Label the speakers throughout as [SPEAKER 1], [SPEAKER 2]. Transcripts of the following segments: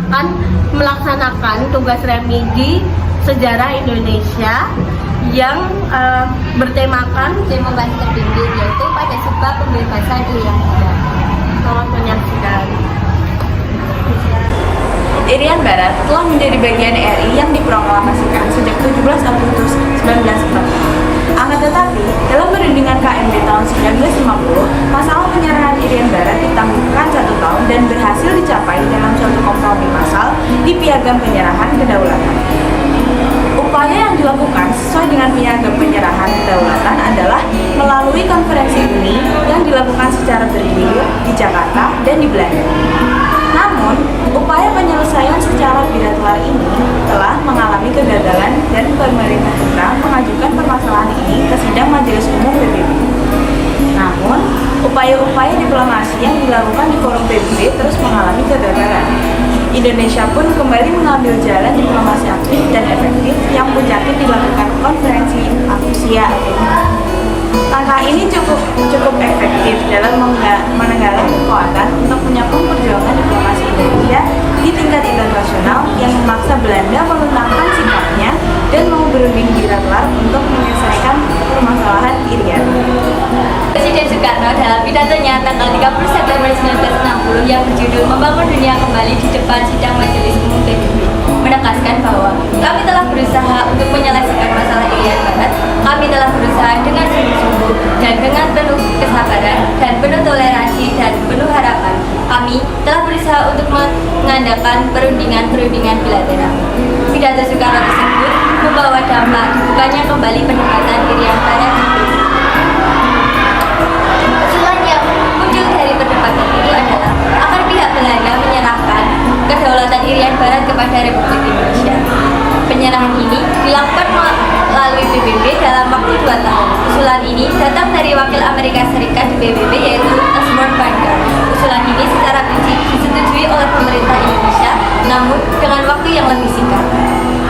[SPEAKER 1] akan melaksanakan tugas remi di sejarah Indonesia yang bertemakan tema bahasa tertinggi, yaitu pada sebab pembebasan Irian Barat. Selamat menyaksikan.
[SPEAKER 2] Irian Barat telah menjadi bagian RI yang diproklamasikan sejak 17 Agustus 1945. Akan tetapi, dalam perundingan KMB tahun 1950, masalah penyerahan Irian Barat ditangguhkan 1 tahun dan berhasil dicapai dalam suatu kompromi massal di Piagam Penyerahan Kedaulatan. Upaya yang dilakukan sesuai dengan Piagam Penyerahan Kedaulatan adalah melalui konferensi UNI yang dilakukan secara bergilir di Jakarta dan di Belanda. Namun, upaya penyelesaian secara bilateral ini telah mengalami kegagalan dan pemerintah kita mengajukan permasalahan ini ke sidang Majelis Umum PBB. Namun, upaya-upaya diplomasi yang dilakukan di forum PBB terus mengalami kegagalan. Indonesia pun kembali mengambil jalan diplomasi aktif dan efektif yang puncaknya dilakukan konferensi Asia. Langkah ini cukup efektif dalam menenggalang kekuatan untuk menyokong perjuangan diplomasi Indonesia di tingkat internasional yang memaksa Belanda melunakkan sikapnya dan mau berunding bilateral untuk menyelesaikan permasalahan Irian.
[SPEAKER 3] Presiden Soekarno dalam pidatonya tanggal 30 September 1960 yang berjudul Membangun Dunia Kembali di depan sidang Majelis Umum PBB menegaskan bahwa kami telah berusaha untuk menyelesaikan masalah Irian Barat. Kami telah berusaha dengan sungguh-sungguh dan dengan penuh kesabaran dan penuh toleransi dan penuh harapan. Kami telah berusaha untuk mengadakan perundingan bilateral. Pidato Soekarno tersebut membawa dampak dibukanya kembali pendekatan Irian Barat di PBB. Usulan yang muncul dari perdebatan itu adalah agar pihak Belanda menyerahkan kedaulatan Irian Barat kepada Republik Indonesia. Penyerahan ini dilakukan melalui PBB dalam waktu 2 tahun. Usulan ini datang dari wakil Amerika Serikat di PBB, yaitu Osborne Banda. Usulan ini secara prinsip disetujui oleh pemerintah Indonesia, namun dengan waktu yang lebih singkat.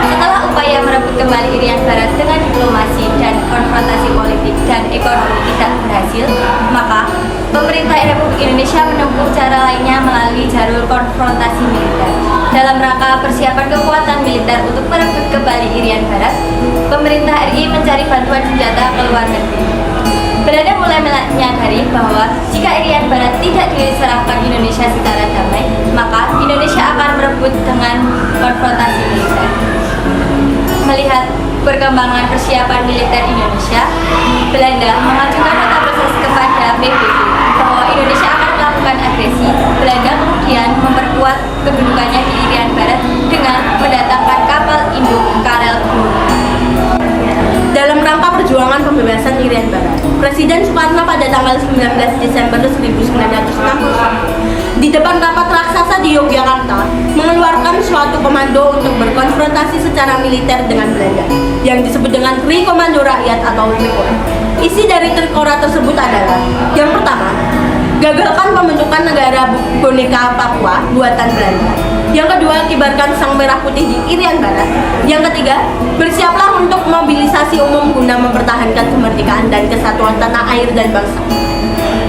[SPEAKER 3] Setelah upaya merebut kembali Irian Barat dengan diplomasi dan konfrontasi politik dan ekonomi tidak berhasil, maka pemerintah Republik Indonesia menempuh cara lainnya melalui jalur konfrontasi militer. Dalam rangka persiapan kekuatan militer untuk merebut kembali Irian Barat, pemerintah RI mencari bantuan senjata ke luar negeri. Belanda mulai menyadari bahwa jika Irian Barat tidak diserahkan Indonesia secara damai, maka Indonesia akan merebut dengan konfrontasi militer. Melihat perkembangan persiapan militer Indonesia, Belanda mengajukan nota protes kepada PBB bahwa Indonesia akan melakukan agresi. Belanda kemudian memperkuat kedudukannya di Irian Barat dengan mendatangkan kapal induk Karel Group.
[SPEAKER 1] Dalam rangka perjuangan pembebasan Irian Barat, Presiden Soekarno pada tanggal 19 Desember 1961 di depan rapat raksasa di Yogyakarta mengeluarkan suatu komando untuk berkonfrontasi secara militer dengan Belanda yang disebut dengan Tri Komando Rakyat atau Trikora. Isi dari Trikora tersebut adalah: yang pertama, gagalkan pembentukan negara boneka Papua buatan Belanda. Yang kedua, kibarkan sang merah putih di Irian Barat. Yang ketiga, bersiaplah untuk mobilisasi umum guna mempertahankan kemerdekaan dan kesatuan tanah air dan bangsa.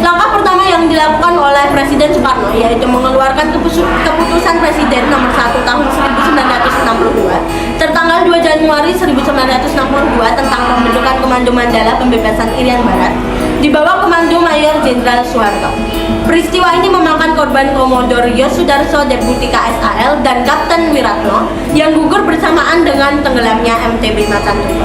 [SPEAKER 1] Langkah pertama yang dilakukan oleh Presiden Soekarno yaitu mengeluarkan keputusan Presiden nomor 1 tahun 1962 tertanggal 2 Januari 1962 tentang pembentukan Komando Mandala Pembebasan Irian Barat di bawah Komando Mayor Jenderal Soeharto. Peristiwa ini memakan korban Komodor Yosudarso Deputi KSAL dan Kapten Wiratno yang gugur bersamaan dengan tenggelamnya MT Bima Santoso.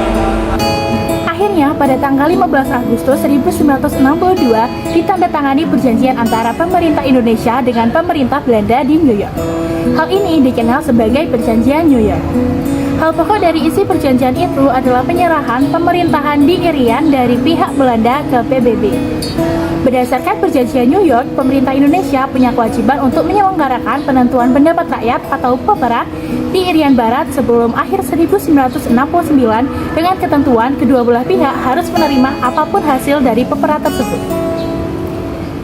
[SPEAKER 4] Akhirnya, pada tanggal 15 Agustus 1962, ditandatangani perjanjian antara pemerintah Indonesia dengan pemerintah Belanda di New York. Hal ini dikenal sebagai Perjanjian New York. Hal pokok dari isi perjanjian itu adalah penyerahan pemerintahan di Irian dari pihak Belanda ke PBB. Berdasarkan perjanjian New York, pemerintah Indonesia punya kewajiban untuk menyelenggarakan penentuan pendapat rakyat atau PEPRA di Irian Barat sebelum akhir 1969 dengan ketentuan kedua belah pihak harus menerima apapun hasil dari PEPRA tersebut.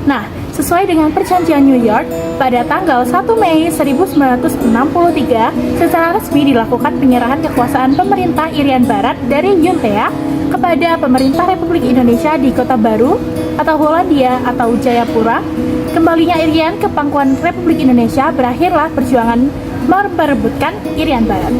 [SPEAKER 4] Nah, sesuai dengan perjanjian New York, pada tanggal 1 Mei 1963 secara resmi dilakukan penyerahan kekuasaan pemerintah Irian Barat dari Juntea kepada pemerintah Republik Indonesia di Kota Baru atau Hollandia atau Jayapura. Kembalinya Irian ke pangkuan Republik Indonesia, berakhirlah perjuangan memperebutkan Irian Barat.